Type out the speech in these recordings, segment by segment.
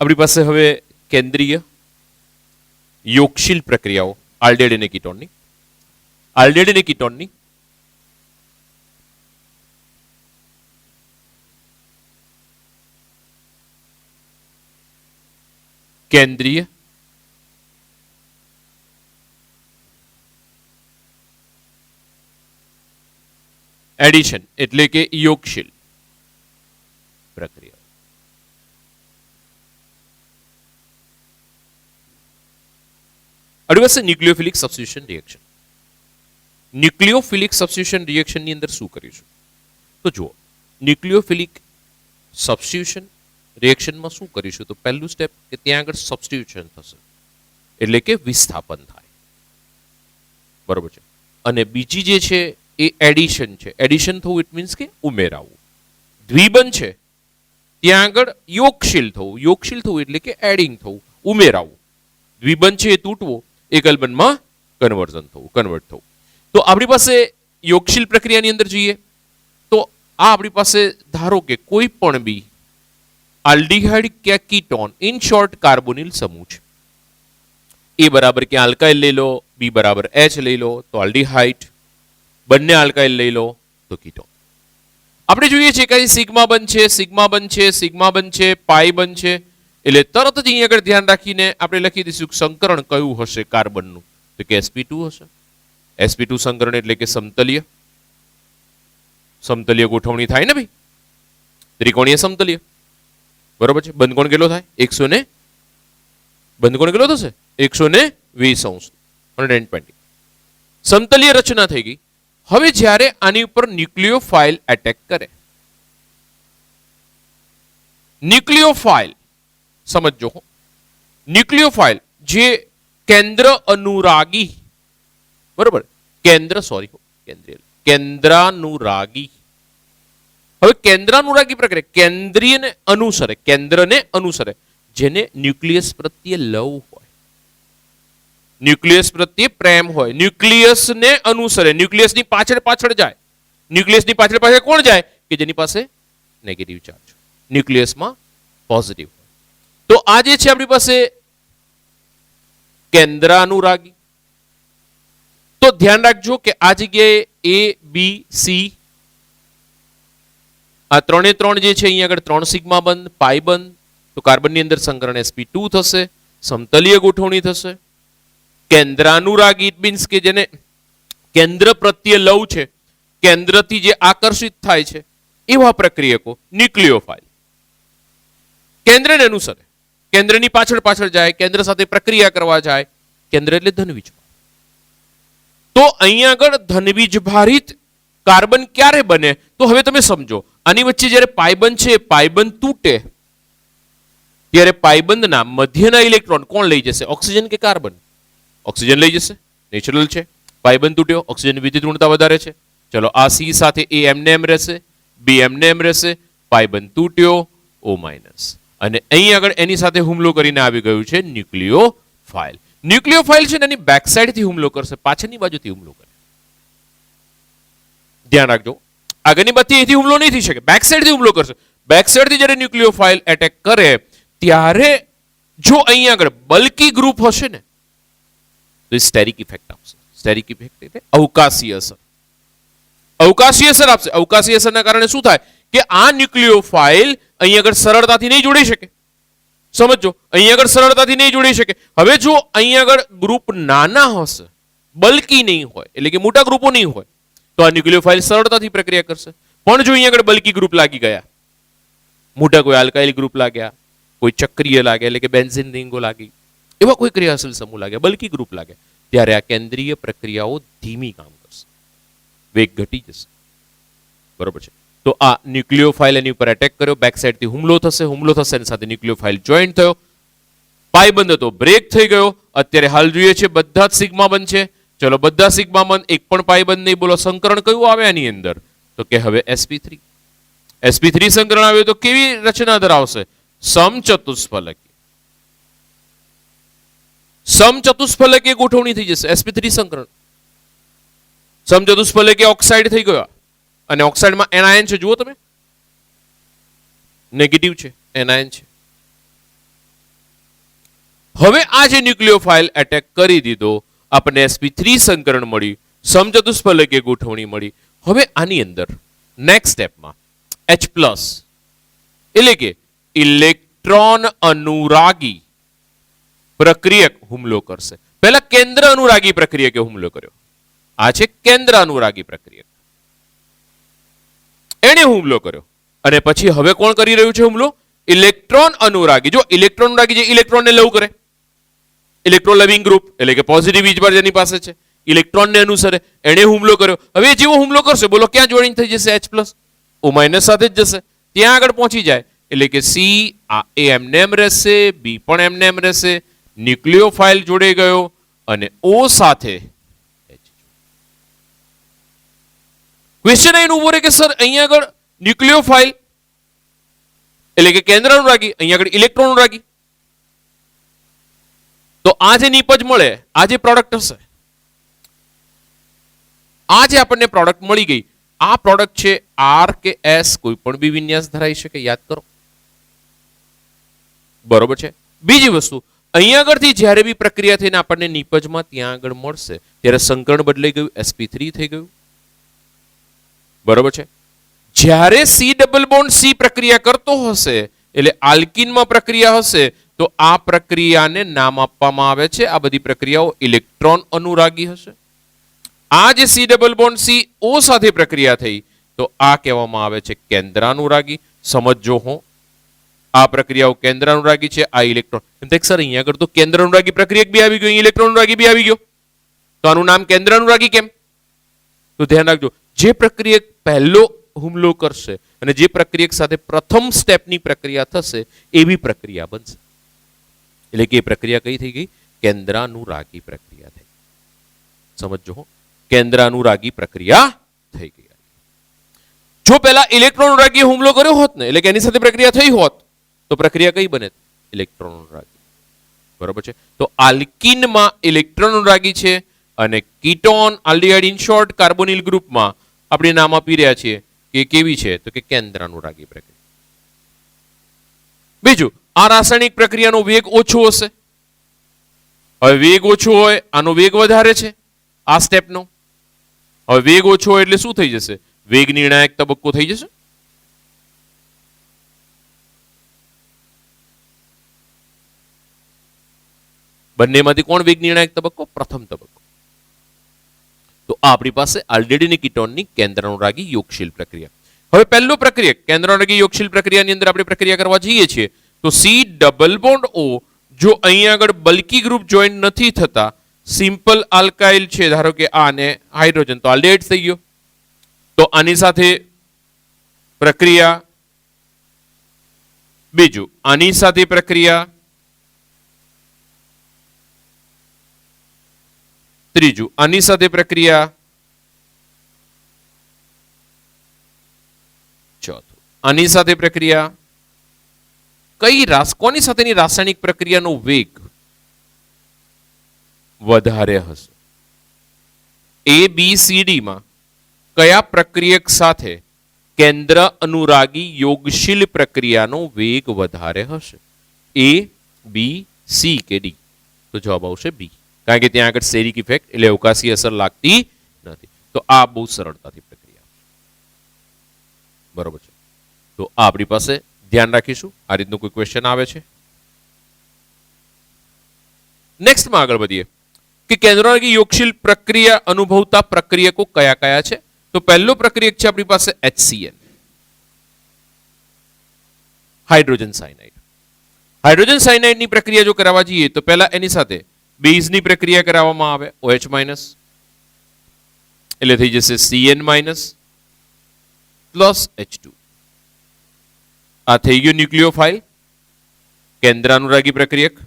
આપણી પાસે હવે કેન્દ્રીય યોગશીલ પ્રક્રિયાઓ આલ્ડેહાઇડ અને કીટોનની કેન્દ્રીય એડિશન એટલે કે યોગશીલ પ્રક્રિયા. આપણી પાસે ન્યુક્લિયોફિલિક સબસ્ટિટ્યુશન રિએક્શન. ન્યુક્લિયોફિલિક સબસ્ટિટ્યુશન રિએક્શનની અંદર શું કરીશું તો જુઓ, ન્યુક્લિયોફિલિક સબસ્ટિટ્યુશન રિએક્શનમાં શું કરીશું તો પહેલું સ્ટેપ કે ત્યાં આગળ સબસ્ટિટ્યુશન થશે એટલે કે વિસ્થાપન થાય, બરોબર છે. અને બીજી જે છે એ એડિશન છે. એડિશન થવું ઇટ મીન્સ કે ઉમેરાવું. દ્વિબંધ છે ત્યાં આગળ યોગશીલ થવું એટલે કે એડિંગ થવું, ઉમેરાવું. દ્વિબંધ છે એ તૂટવો, એકલબંધમાં કન્વર્ટ થવું. તો આપણી પાસે યોગશીલ પ્રક્રિયાની અંદર જોઈએ તો આ આપણી પાસે ધારો કે કોઈ પણ બી આલ્ડીહાઇડ કે કીટોન ઇન શોર્ટ કાર્બોનિલ સમૂહ છે. એ બરાબર કે આલ્કાઇલ લઈ લો, બી બરાબર એચ લઈ લો તો આલ્ડીહાઇડ, બંને આલ્કાઇલ લઈ લો તો કીટોન. આપણે જોઈએ છીએ કે સિગ્મા બંધ છે, પાઈ બંધ છે, એટલે તરત જ અહીંયા આગળ ધ્યાન રાખીને આપણે લખી દઈશું સંકરણ કયું હશે કાર્બનનું તો કે sp2 હશે. sp2 સંકરણ એટલે કે સમતલીય ગોઠવણી થાય ને ભાઈ, ત્રિકોણીય સમતલીય, બરોબર છે. બંધ કોણ કેટલો થાય? 100 બંધ કોણ કેટલો થશે? 120 120. સમતલીય રચના થઈ ગઈ. હવે જ્યારે આની ઉપર ન્યુક્લિયોફાઇલ એટેક કરે, ન્યુક્લિયોફાઇલ સમજો, ન્યુક્લિયોફાઇલ જે કેન્દ્ર અનુરાગી, બરોબર, કેન્દ્રાનુરાગી. હવે કેન્દ્રાનુરાગી પ્રક્રિયા કેન્દ્રને અનુસરે, જેને ન્યુક્લિયસ પ્રત્યે લવ હોય, ન્યુક્લિયસ પ્રત્યે પ્રેમ હોય, ન્યુક્લિયસને અનુસરે, ન્યુક્લિયસની પાછળ જાય. ન્યુક્લિયસની પાછળ કોણ જાય? કે જેની પાસે નેગેટિવ ચાર્જ, ન્યુક્લિયસમાં પોઝિટિવ. તો આ જે છે આપણી પાસે કેન્દ્રાનુરાગી. તો ધ્યાન રાખજો કે આ જગ્યાએ એ બી સી આ ત્રણે ત્રણ જે છે અહીંયા આગળ 3 સિગ્મા બંધ, પાઈ બંધ. તો કાર્બનની અંદર સંકરણ sp2 થશે, સમતલીય ગોઠવણી થશે. કેન્દ્રાનુરાગી ઇટ મીન્સ કે જેને કેન્દ્ર પ્રત્યે લવ છે, કેન્દ્રથી જે આકર્ષિત થાય છે એવા પ્રક્રિયકો ન્યુક્લિયોફાઇલ. કેન્દ્રને અનુસરે, કેન્દ્રની પાછળ જાય, કેન્દ્ર સાથે પ્રક્રિયા કરવા જાય. કેન્દ્ર એટલે ધનવીજ. તો અહીંયા આગળ ધનવીજ ભારિત કાર્બન ક્યારે બને તો હવે તમે સમજો. આની વચ્ચે જ્યારે પાઇબંધ છે, પાઇબંધ તૂટે ત્યારે પાઇબંધના મધ્યના ઇલેક્ટ્રોન કોણ લઈ જશે? ઓક્સિજન કે કાર્બન? ઓક્સિજન લઈ જશે, નેચરલ છે. પાઇબંધ તૂટ્યો, ઓક્સિજન વિદ્યુત ઋણતા વધારે છે. ચલો આ સી સાથે એ એમને એમ રહેશે, બી એમને એમ રહેશે, પાઇબંધ તૂટ્યો O-. અને અહીં આગળ એની સાથે હુમલો કરીને આવી ગયું છે ન્યુક્લિયોફાઇલ. ન્યુક્લિયોફાઇલ છે ને એની બેક સાઇડથી હુમલો કરશે, પાછળની બાજુથી હુમલો કરે. ધ્યાન રાખજો, આગળની બાજુથી હુમલો નહીં થઈ શકે, બેક સાઇડથી હુમલો કરશે. બેક સાઇડથી જ્યારે ન્યુક્લિયોફાઇલ એટેક કરે ત્યારે જો અહીં આગળ બલ્કી ગ્રુપ હશે ને તો સ્ટેરિક ઇફેક્ટ આપશે. સ્ટેરિક ઇફેક્ટ એટલે અવકાશી અસર. અવકાશી અસર આપશે. અવકાશી અસરના કારણે શું થાય કે આ ન્યુક્લિયોફાઇલ અહીં આગળ સરળતાથી નહીં જોડી શકે. સમજો, અહીં આગળ સરળતાથી નહીં જોડી શકે. હવે જો અહીં આગળ ગ્રુપ નાના હશે, બલ્કી નહીં હોય, એટલે કે મોટા ગ્રુપો નહીં હોય, તો આ ન્યુક્લિયોફાઇલ સરળતાથી પ્રક્રિયા કરશે. પણ જો અહીં આગળ બલ્કી ગ્રુપ લાગી ગયા, મોટા કોઈ આલ્કાઇલ ગ્રુપ લાગ્યા, કોઈ ચક્રીય લાગ્યા એટલે કે બેન્ઝીન રિંગો લાગી, એવા કોઈ ક્રિયાશીલ સમૂહ લાગ્યા, બલ્કી ગ્રુપ લાગ્યા, ત્યારે આ કેન્દ્રીય પ્રક્રિયાઓ ધીમી કામ કરશે, વેગ ઘટી જશે. બરોબર છે. તો આ ન્યુક્લિયોફાઇલ એની ઉપર એટેક કર્યો, બેક સાઇડથી હુમલો થશે એની સાથે ન્યુક્લિયોફાઇલ જોઈન્ટ થયો, પાઈ બંધ હતો, બ્રેક થઈ ગયો. અત્યારે હાલ જોઈએ છે બધા જ સિગ્મા બંધ છે. ચલો બધા સિગ્મા બંધ, એક પણ પાઈ બંધ નહીં. બોલો સંકરણ કયું આવે આની અંદર તો કે હવે sp3. sp3 સંકરણ આવ્યું તો કેવી રચના ધરાવશે? સમચતુષ્ફલકી. સમચતુષ્ફલકીય ગોઠવણી થઈ જશે sp3 સંકરણ. સમચતુષ્ફલકીય ઓક્સાઇડ થઈ ગયા અને ઓક્સાઇડમાં એનાયન છે, જુઓ તમે, નેગેટિવ છે, એનાયન છે. હવે આ જે ન્યુક્લિયોફાઇલ એટેક કરી દીધો, આપણને sp3 સંકરણ મળી, સમચતુષ્ફલકીય ગોઠવણી મળી. હવે આની અંદર નેક્સ્ટ સ્ટેપમાં H+ એટલે કે ઇલેક્ટ્રોન અનુરાગી પ્રક્રિયક હુમલો કરશે. પહેલા કેન્દ્ર અનુરાગી પ્રક્રિયકે હુમલો કર્યો. આ છે કેન્દ્ર અનુરાગી પ્રક્રિયક, એને હુમલો કર્યો. અને પછી હવે કોણ કરી રહ્યું છે હુમલો? ઇલેક્ટ્રોન અનુરાગી. જો ઇલેક્ટ્રોન અનુરાગી જે ઇલેક્ટ્રોનને લવ કરે, ઇલેક્ટ્રોન લવિંગ ગ્રુપ એટલે કે પોઝિટિવ વીજભાર જેની પાસે છે, ઇલેક્ટ્રોનને અનુસરે, એને હુમલો કર્યો. હવે જેવો હુમલો કરશે, બોલો ક્યાં જોઈન થઈ જશે? H+. O- સાથે જ જશે, ત્યાં આગળ પહોંચી જાય. એટલે કે સી આ એ એમને એમ રહેશે, બી પણ એમને એમ રહેશે, ન્યુક્લિયોફાઇલ જોડે ગયો અને O સાથે ક્વેશ્ચન અહીં ઉભો રહે કે સર અહીંયા આગળ ન્યુક્લિયોફાઇલ એટલે કે કેન્દ્ર અનુરાગી, અહીંયા આગળ ઇલેક્ટ્રોન અનુરાગી. તો આ જે નિપજ મળે, આ જે પ્રોડક્ટ હશે, આ જે આપણને પ્રોડક્ટ મળી ગઈ, આ પ્રોડક્ટ છે R કે S કોઈ પણ બી વિન્યાસ ધરાઈ શકે, યાદ કરો. બરોબર છે. બીજી વસ્તુ, અહીંયા આગળથી જ્યારે બી પ્રક્રિયા થઈને આપણને નિપજમાં ત્યાં આગળ મળશે ત્યારે સંકરણ બદલાઈ ગયું, sp3 થઈ ગયું. બરોબર છે. જ્યારે C ડબલ બોન્ડ C પ્રક્રિયા કરતો હશે એટલે આલ્કીનમાં પ્રક્રિયા હશે તો આ પ્રક્રિયાને નામ આપવામાં આવે છે, આ બધી પ્રક્રિયાઓ ઇલેક્ટ્રોન અનુરાગી હશે. આ જે C double bond C O સાથે પ્રક્રિયા થઈ તો આ કહેવામાં આવે છે કેન્દ્રાનુરાગી. સમજો હો, આ પ્રક્રિયાઓ કેન્દ્રાનુરાગી છે, આ ઇલેક્ટ્રોન. એમ થાય સર અહીંયા આગળ તો કેન્દ્રાનુરાગી પ્રક્રિયક બી આવી ગયો, ઇલેક્ટ્રોન અનુરાગી બી આવી ગયો, તો આનું નામ કેન્દ્રાનુરાગી કેમ? તો ધ્યાન રાખજો, જે પ્રક્રિયક પહેલો હુમલો કરશે અને જે પ્રક્રિયક સાથે પ્રથમ સ્ટેપની પ્રક્રિયા થશે એવી પ્રક્રિયા બનશે. એટલે કે એ પ્રક્રિયા કઈ થઈ ગઈ? કેન્દ્રાનુરાગી પ્રક્રિયા થઈ. સમજો હો, કેન્દ્રાનુરાગી પ્રક્રિયા થઈ ગઈ. જો પહેલા ઇલેક્ટ્રોન અનુરાગી હુમલો કર્યો હોત ને, એટલે કે એની સાથે પ્રક્રિયા થઈ હોત તો પ્રક્રિયા કઈ બને? ઇલેક્ટ્રોન અનુરાગી. બરોબર છે. તો આલ્કીનમાં ઇલેક્ટ્રોન અનુરાગી છે અને ketone aldehyde in short carbonyl ગ્રુપમાં આપણે નામ આપી રહ્યા છીએ કે કેવી છે? તો કે કેન્દ્રાનુરાગી પ્રક્રિયા. બીજું, આ રાસાયણિક પ્રક્રિયાનો વેગ ઓછો હશે. હવે વેગ ઓછો હોય, આનો વેગ વધારે છે આ સ્ટેપનો. હવે વેગ ઓછો હોય એટલે શું થઈ જશે? વેગ નિર્ણાયક તબક્કો થઈ જશે. બંનેમાંથી કોણ વેગ નિર્ણાયક તબક્કો? પ્રથમ તબક્કો. તો આ આપણી પાસે આલ્ડીહાઇડ અને કીટોનની કેન્દ્રાનુરાગી યોગશીલ પ્રક્રિયા. હવે પહેલો પ્રક્રિયક કેન્દ્રાનુરાગી યોગશીલ પ્રક્રિયાની અંદર આપણે પ્રક્રિયા કરવા જઈએ છીએ તો C ડબલ બોન્ડ O જો અહીંયા આગળ બલ્કી ગ્રુપ જોઈન નથી થતા, સિમ્પલ આલ્કાઇલ છે, ધારો કે આ ને હાઇડ્રોજન, તો આલ્ડીહાઇડ થઈ ગયો. તો આની સાથે પ્રક્રિયા, બીજું આની સાથે પ્રક્રિયા, ત્રીજું આની સાથે પ્રક્રિયા, ચોથું આની સાથે પ્રક્રિયા. કોની સાથેની રાસાયણિક પ્રક્રિયાનો વેગ વધારે હશે? ABCD માં કયા પ્રક્રિયક સાથે કેન્દ્ર અનુરાગી યોગશીલ પ્રક્રિયાનો વેગ વધારે હશે? A, B, C કે D? તો જવાબ આવશે B, કારણ કે ત્યાં આગળ સ્ટેરિક ઇફેક્ટ એટલે અવકાશી અસર લાગતી નથી. તો આ બહુ સરળતાથી પ્રક્રિયા. બરોબર છે. તો આ આપણી પાસે ધ્યાન રાખીશું. આ રીતનું કોઈ ક્વેશ્ચન આવે છે? નેક્સ્ટમાં આગળ વધીએ કે કેન્દ્રાનુરાગી યોગશીલ પ્રક્રિયા અનુભવતા પ્રક્રિયકો કયા કયા છે? તો પહેલો પ્રક્રિયક છે આપણી પાસે HCl, હાઇડ્રોજન સાયનાઇડ. હાઇડ્રોજન સાયનાઇડની પ્રક્રિયા જો કરાવવા જઈએ તો પહેલા એની સાથે બેઝની પ્રક્રિયા કરાવવામાં આવે, OH- એટલે થઈ જશે Cn- પ્લસ H2. આ થઈ ગયું ન્યુક્લિયોફાઇલ કેન્દ્રાનુરાગી પ્રક્રિયક.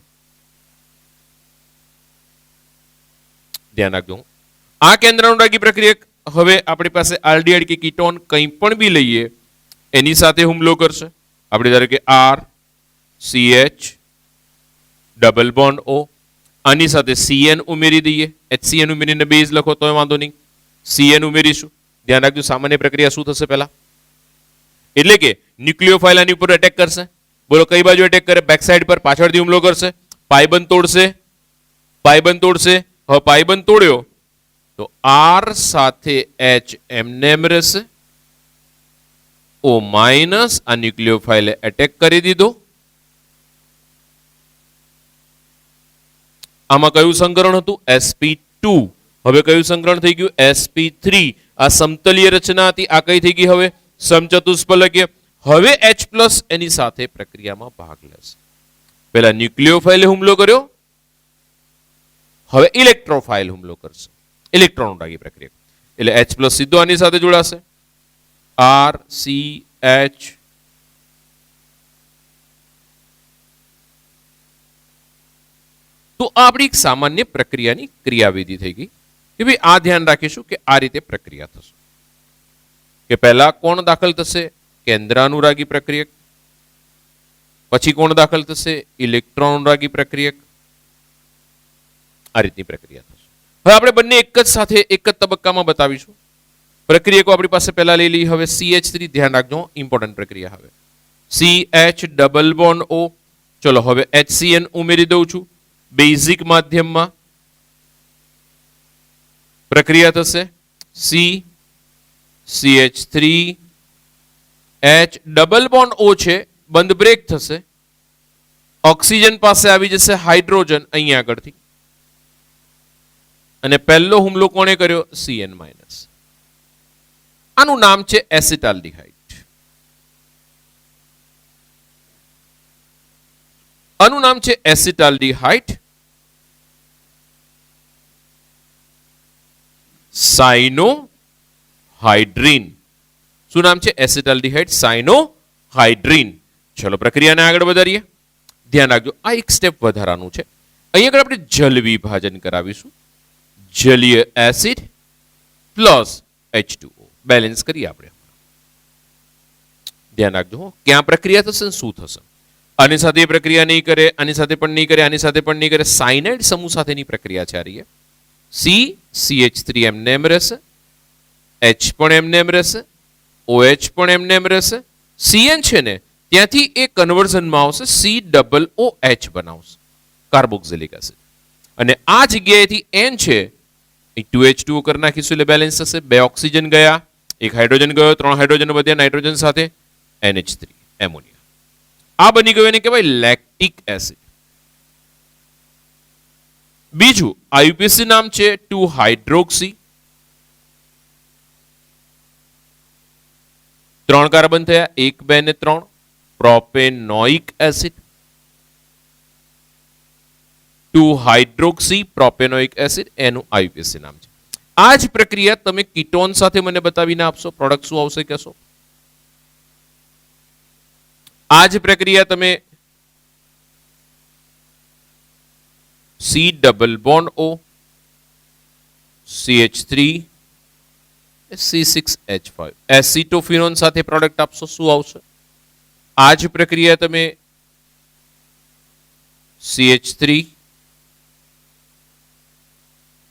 ધ્યાન રાખજો, આ કેન્દ્રાનુરાગી પ્રક્રિયક હવે આપણી પાસે આલ્ડીહાઇડ કે કીટોન કંઈ પણ બી લઈએ એની સાથે હુમલો કરશે. આપણે ધારો કે RCH ડબલ બોન્ડ O, આની સાથે Cn ઉમેરી દઈએ, HCN ઉમેરીને બેઝ લખો તો વાંધો નહીં, Cn ઉમેરીશું. ધ્યાન રાખજો, સામાન્ય પ્રક્રિયા શું થશે પહેલા? એટલે કે ન્યુક્લિયોફાઇલ આની ઉપર એટેક કરશે. બોલો કઈ બાજુ એટેક કરે? બેક સાઈડ પર, પાછળથી હુમલો કરશે. પાયબંધ તોડશે, પાયબંધ તોડશે. હવે પાયબંધ તોડ્યો તો આર સાથે એચ એમને એમ રહેશે. ઓ માઇનસ આ ન્યુક્લિયોફાઇલે એટેક કરી દીધો. આમાં કયું સંકરણ હતું? sp2. હવે કયું સંકરણ થઈ ગયું? sp3. આ સમતલીય રચના હતી, આ કઈ થઈ ગઈ હવે? સમચતુષ્ફલકીય. હવે H+ એની સાથે પ્રક્રિયામાં ભાગ લેશે. પહેલા ન્યુક્લિયોફાઇલે હુમલો કર્યો, હવે ઇલેક્ટ્રોફાઇલ હુમલો કરશે. ઇલેક્ટ્રોન રાગી પ્રક્રિયા એટલે H+ સીધો આની સાથે જોડાશે. RCH તો આ આપણી એક સામાન્ય પ્રક્રિયાની ક્રિયાવિધિ થઈ ગઈ કે ભાઈ આ ધ્યાન રાખીશું કે આ રીતે પ્રક્રિયા થશે કે પહેલા કોણ દાખલ થશે? કેન્દ્રાનુરાગી પ્રક્રિયક. પછી કોણ દાખલ થશે? ઇલેક્ટ્રોન અનુરાગી પ્રક્રિયક. આ રીતની પ્રક્રિયા થશે. હવે આપણે બંને એક જ સાથે એક જ તબક્કામાં બતાવીશું. પ્રક્રિયકો આપણી પાસે પહેલા લઈ લઈએ. હવે CH3 ધ્યાન રાખજો, ઇમ્પોર્ટન્ટ પ્રક્રિયા. હવે CH ડબલ બોન્ડ O. ચલો હવે HCN ઉમેરી દઉં છું. બેઝિક માધ્યમમાં પ્રક્રિયા થશે. CH3 H double bond O છે, બંધ બ્રેક થશે. ઓક્સિજન પાસે આવી જશે હાઇડ્રોજન અહીંયા આગળથી. અને પહેલો હુમલો કોણે કર્યો? Cn-. આનું નામ છે એસિટાલ્ડિહાઇડ. આનું નામ છે એસિટાલ્ડિહાઇડ. સાયનોહાઇડ્રીન. શું નામ છે? એસિટાલ્ડિહાઇડ સાયનોહાઇડ્રીન. ચલો પ્રક્રિયાને આગળ વધારીએ. ધ્યાન રાખજો, આ એક સ્ટેપ વધારાનું છે. અહીંયા આગળ આપણે જલ વિભાજન કરાવીશું. જલીય એસિડ પ્લસ H2O બેલેન્સ કરીએ આપણે. ધ્યાન રાખજો ક્યાં પ્રક્રિયા થશે, શું થશે. આની સાથે પ્રક્રિયા નહીં કરે, આની સાથે પણ નહીં કરે, આની સાથે પણ નહીં કરે. સાયનાઇડ સમૂહ સાથેની પ્રક્રિયા છે આ રહી. CH3 એમને એમ રહેશે, H પણ એમને એમ રહેશે, OH પણ એમને એમ રહેશે. Cn છે ને ત્યાંથી એ કન્વર્ઝનમાં આવશે, COOH બનાવશે, કાર્બોક્સિલિક એસિડ. અને આ જગ્યાએથી N છે 2H2O કરી નાખીશું એટલે બેલેન્સ થશે. 2 ઓક્સિજન ગયા, 1 હાઇડ્રોજન ગયો, 3 હાઇડ્રોજન વધ્યા નાઇટ્રોજન સાથે, NH3 એમોનિયા. આ બની ગયું એને કહેવાય લેક્ટિક એસિડ. બીજું IUPAC નામ છે 2 હાઇડ્રોક્સી. 3 કાર્બન થયા, 1 2 ને 3 propanoic acid. 2 hydroxy propanoic acid એનું IUPAC નામ છે. આ જ પ્રક્રિયા તમે કીટોન સાથે મને બતાવીને આપશો, પ્રોડક્ટ શું આવશે કહેશો? આ જ પ્રક્રિયા તમે C double bond O CH3 C6H5 એસિટોફિનોન સાથે પ્રોડક્ટ આપશો, શું આવશે? આ જ પ્રક્રિયા તમે CH3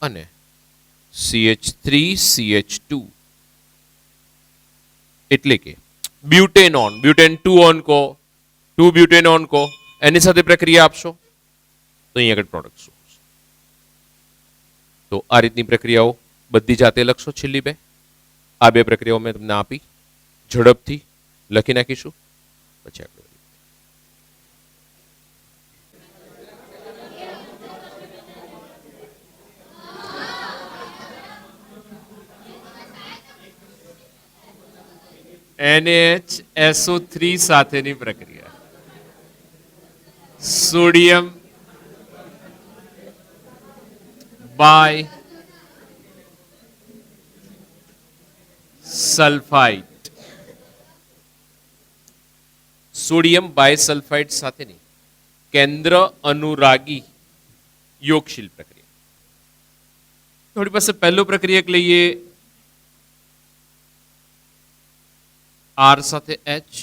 અને CH3 CH2 એટલે કે બ્યુટેનોન, બ્યુટેન 2 ઓન કો, 2 બ્યુટેનોન કો, એની સાથે પ્રક્રિયા આપશો તો અહીં આગળ પ્રોડક્ટ શું આવશે? તો આ રીતની પ્રક્રિયાઓ બધી જાતે લખશો. છેલ્લી બે આ બે પ્રક્રિયાઓ મેં તમને આપી, ઝડપથી લખી નાખીશું પછી આગળ. NaHSO3 સાથેની પ્રક્રિયા. Sodium bisulphide. Sodium bisulphide સાથેની કેન્દ્ર અનુરાગી યોગશીલ પ્રક્રિયા. થોડી પાસે પહેલો પ્રક્રિયક લઈએ. R સાથે H,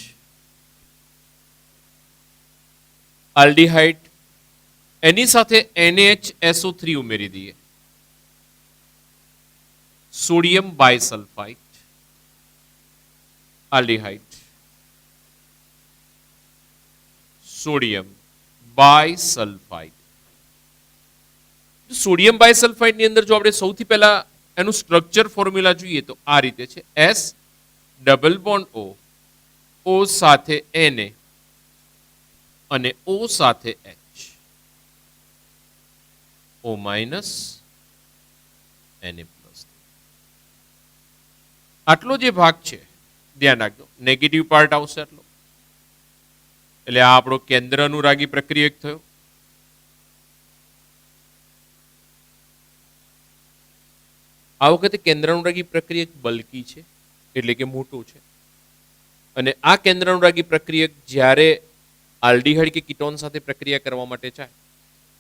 આલ્ડીહાઇડ, એની સાથે NaHSO3 ઉમેરી દઈએ. સોડિયમ બાયસલ્ફાઇડ, આલ્ડીહાઇડ, સોડિયમ બાયસલ્ફાઇડ સોડિયમ બાયસલ્ફાઇડ ની અંદર જો આપણે સૌથી પહેલા એનું સ્ટ્રક્ચર ફોર્મ્યુલા જોઈએ તો આ રીતે છે S ડબલ બોન્ડ O સાથે Na અને O સાથે H, O minus Na plus. આટલો જે ભાગ છે ધ્યાન રાખજો, નેગેટિવ પાર્ટ આવશે આટલો, એટલે આ આપણો કેન્દ્ર અનુરાગી પ્રક્રિયક થયો. આ વખતે કેન્દ્ર અનુરાગી પ્રક્રિયક બલ્કી છે એટલે કે મોટું છે, અને આ કેન્દ્ર અનુરાગી પ્રક્રિયક જ્યારે આલ્ડીહાઇડ કે કીટોન સાથે પ્રક્રિયા કરવા માટે જાય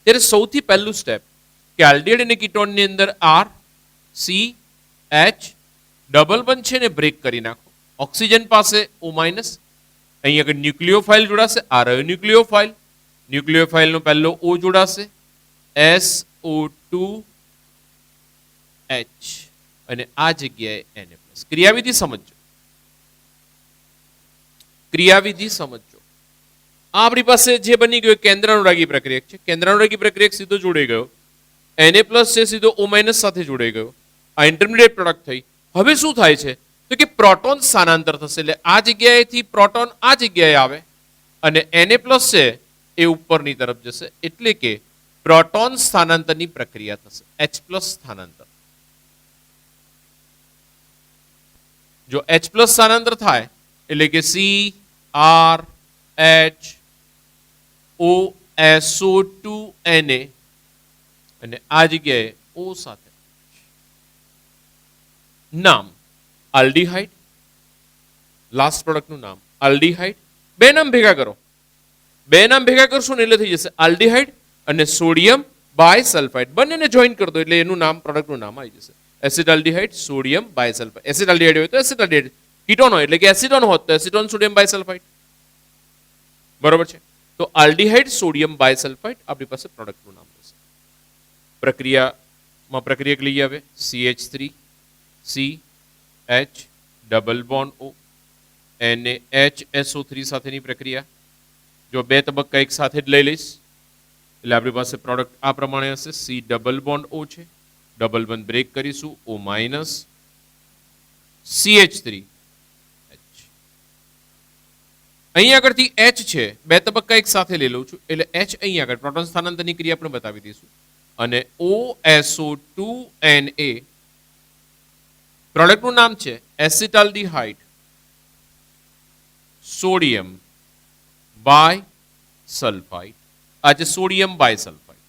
ત્યારે સૌથી પહેલું સ્ટેપ કે આલ્ડીહાઇડ અને કીટોનની અંદર R C H ડબલ બંધ છે ને બ્રેક કરી નાખો. ઓક્સિજન પાસે O માઇનસ, અહીં આગળ ન્યુક્લિયોફાઇલ જોડાશે, આ રહ્યો ન્યુક્લિયોફાઇલ, ન્યુક્લિયોફાઇલનો પહેલો O જોડાશે SO2 H અને આ જગ્યાએ Na+. ક્રિયાવિધિ સમજો, ક્રિયાવિધિ સમજો. આ આપણી પાસે જે બની ગયો કેન્દ્ર અનુરાગી પ્રક્રિયક છે. કેન્દ્ર અનુરાગી પ્રક્રિયક સીધો જોડાઈ ગયો, Na+ છે સીધો O- સાથે જોડાઈ ગયો, આ ઇન્ટરમીડિયેટ પ્રોડક્ટ થઈ. હવે શું થાય છે તો કે પ્રોટોન સ્થાનાંતર થશે, એટલે આ જગ્યાએથી પ્રોટોન આ જગ્યાએ આવે અને Na+ છે એ ઉપરની તરફ જશે, એટલે કે પ્રોટોન સ્થાનાંતરની પ્રક્રિયા થશે, H+ સ્થાનાંતર. જો H+ સ્થાનાંતર થાય એટલે કે CrHOSO2 Na અને આ જગ્યાએ O સાથે નામ આલ્ડીહાઇડ, લાસ્ટ પ્રોડક્ટનું નામ આલ્ડીહાઇડ. બે નામ ભેગા કરો, બે નામ ભેગા કરશો ને એટલે થઈ જશે આલ્ડીહાઇડ અને સોડિયમ બાયસલ્ફાઇડ, બંનેને જોઈન કરી દો એટલે એનું નામ, પ્રોડક્ટનું નામ આવી જશે એસિટાલ્ડીહાઇડ સોડિયમ બાયસલ્ફાઇડ. એસિટાલ્ડીહાઇડ હોય તો એસિટાલ્ડીહાઇડ, કીટોન હોય એટલે કે એસિટોન હોત તો એસિટોન સોડિયમ બાયસલ્ફાઇડ. બરોબર છે? તો આલ્ડીહાઇડ સોડિયમ બાયસલ્ફાઇડ આપણી પાસે પ્રોડક્ટનું નામ હશે. પ્રક્રિયક લઈ આવે CH3 CH double bond O NaHSO3 સાથેની પ્રક્રિયા. જો બે તબક્કા એક સાથે જ લઈ લઈશ એટલે આપણી પાસે પ્રોડક્ટ આ પ્રમાણે હશે. C ડબલ બોન્ડ O છે, ડબલ બંધ બ્રેક કરીશું, O માઇનસ CH3 H. અહીં આગળથી H છે, બે તબક્કા એક સાથે લઈ લઉં છું એટલે H અહીં આગળ પ્રોટોન સ્થાનાંતરની ક્રિયા આપણે બતાવી દઈશું, અને OSO2 Na પ્રોડક્ટનું નામ છે એસિટાલ્ડીહાઇડ સોડિયમ બાયસલ્ફાઇડ. આ છે સોડિયમ બાયસલ્ફાઇડ.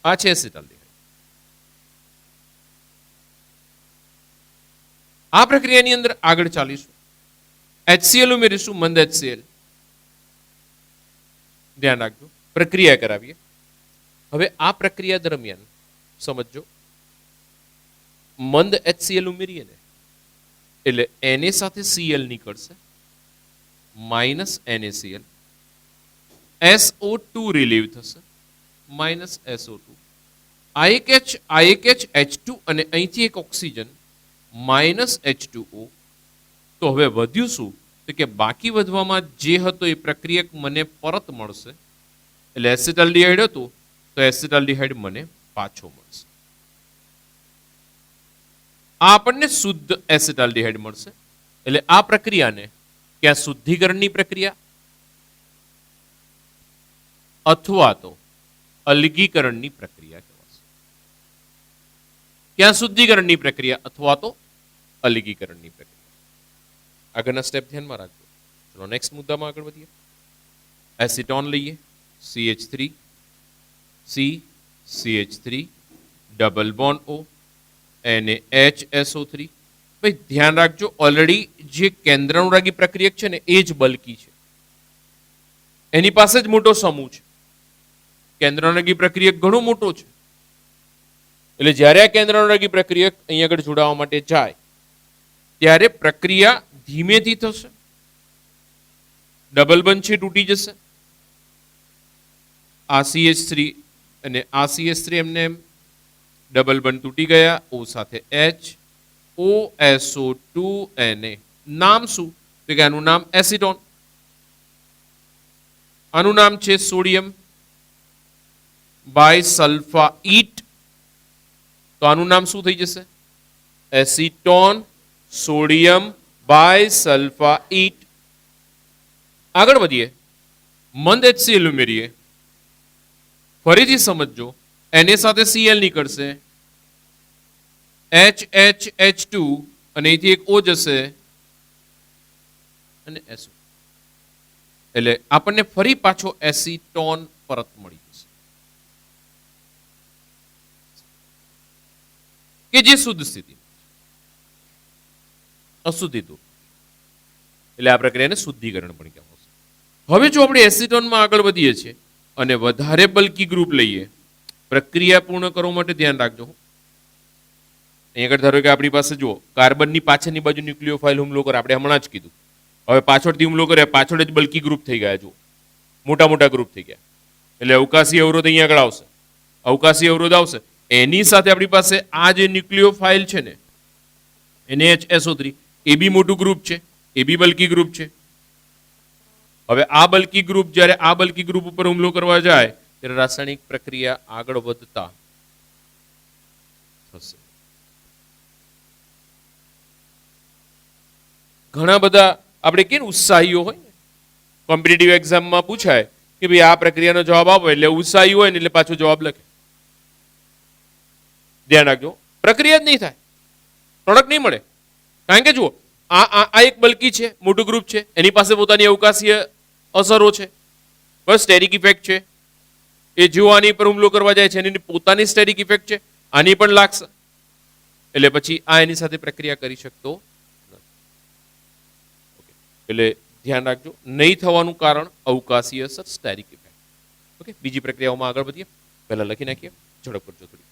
આ છે એસિટાલ્ડીહાઇડ. આ પ્રક્રિયાની અંદર આગળ ચાલીશું, HCl ઉમેરીશું, મંદ HCl. ધ્યાન રાખજો, પ્રક્રિયા કરાવીએ. હવે આ પ્રક્રિયા દરમિયાન સમજો, મંદ HCl ઉમેરીએ ને એટલે Na સાથે Cl નીકળશે, માઇનસ NaCl, SO2 રિલીવ થશે, માઇનસ SO2, IH H2 અને અહીંથી એક ઓક્સિજન માઇનસ H2O. તો હવે વધ્યું શું તો કે બાકી વધવામાં જે હતો એ પ્રક્રિયક મને પરત મળશે, એટલે એસિટાલ્ડીહાઇડ હતું તો એસિટાલ્ડીહાઇડ મને પાછો મળશે. આ આપણને શુદ્ધ એસિટાલ્ડીહાઇડ મળશે. એટલે આ પ્રક્રિયાને ક્યાં શુદ્ધિકરણની પ્રક્રિયા અથવા તો અલગીકરણની પ્રક્રિયા કહેવાશે. ક્યાં શુદ્ધિકરણની પ્રક્રિયા અથવા તો અલગીકરણની પ્રક્રિયા. આગળના સ્ટેપ ધ્યાનમાં રાખજો. ચલો નેક્સ્ટ મુદ્દામાં આગળ વધીએ. એસિટોન લઈએ, CH3 CH3 double bond O NaHSO3. ભાઈ ધ્યાન રાખજો, ઓલરેડી જે કેન્દ્ર અનુરાગી પ્રક્રિયક છે ને એ જ બલ્કી છે, એની પાસે જ મોટો સમૂહ છે. કેન્દ્ર અનુરાગી પ્રક્રિયક ઘણો મોટો છે, એટલે જ્યારે આ કેન્દ્ર અનુરાગી પ્રક્રિયક અહીં આગળ જોડાવા માટે જાય ત્યારે પ્રક્રિયા ધીમેથી થશે, ડબલ બંધ છે તૂટી જશે. આ CH3 અને આ CH3 એમને એમ ડબલ બંધ તૂટી ગયા, O સાથે H, OSO2 Na. નામ શું તો કે આનું નામ એસિટોન. આનું નામ છે સોડિયમ બાયસલ્ફાઇટ. તો આનું નામ શું થઈ જશે? Acetone sodium bisulphite. આગળ વધીએ, મંદ HCl ઉમેરીએ. ફરીથી સમજો, Na સાથે Cl નીકળશે, HH2 અને અહીંથી એક O જશે અને SO. એટલે આપણને ફરી પાછો એસિટોન પરત મળી જશે કે જે શુદ્ધ સ્થિતિ, અશુદ્ધિ દૂર. એટલે આ પ્રક્રિયાને શુદ્ધિકરણ પણ કહેવાય છે. હવે જો આપણે એસિટોનમાં આગળ વધીએ છીએ અને વધારે બલ્કી ગ્રુપ લઈએ, પ્રક્રિયા પૂર્ણ કરવા માટે ધ્યાન રાખજો. અહીં આગળ ધારો કે આપણી પાસે જુઓ, કાર્બનની પાછળની બાજુ ન્યુક્લિયોફાઇલ હુમલો કરે, આપણે હમણાં જ કીધું. હવે પાછળથી હુમલો કરે, પાછળ જ બલ્કી ગ્રુપ થઈ ગયા, જુઓ મોટા મોટા ગ્રુપ થઈ ગયા. એટલે અવકાશી અવરોધ અહીંયા આગળ આવશે, અવકાશી અવરોધ આવશે. એની સાથે આપણી પાસે આ જે ન્યુક્લિયોફાઇલ છે ને, NaHSO3, એ બી મોટું ગ્રુપ છે, એ બી બલ્કી ગ્રુપ છે. હવે આ બલ્કી ગ્રુપ જ્યારે આ બલ્કી ગ્રુપ ઉપર હુમલો કરવા જાય ત્યારે રાસાયણિક પ્રક્રિયા આગળ વધતા થશે. ઘણા બધા આપણે કે ઉત્સાહીઓ હોય ને, કોમ્પિટિટિવ એક્ઝામમાં પૂછાય કે ભાઈ આ પ્રક્રિયાનો જવાબ આપો, એટલે ઉત્સાહી હોય ને એટલે પાછો જવાબ લખે. ધ્યાન રાખજો, પ્રક્રિયા જ નહીં થાય, પ્રોડક્ટ નહીં મળે. કારણ કે જુઓ, આ એક બલ્કી છે, મોટું ગ્રુપ છે, એની પાસે પોતાની અવકાશીય અસરો છે, બસ સ્ટેરિક ઇફેક્ટ છે. એ જો આની પર હુમલો કરવા જાય છે, એની પોતાની સ્ટેરિક ઇફેક્ટ છે, આની પણ લાગશે. એટલે પછી આ એની સાથે પ્રક્રિયા કરી શકતો નથી. એટલે ધ્યાન રાખજો, નહીં થવાનું કારણ અવકાશીય અસર, સ્ટેરિક ઇફેક્ટ. ઓકે, બીજી પ્રક્રિયાઓમાં આગળ વધીએ. પહેલા લખી નાખીએ, ઝડપ કરજો થોડી.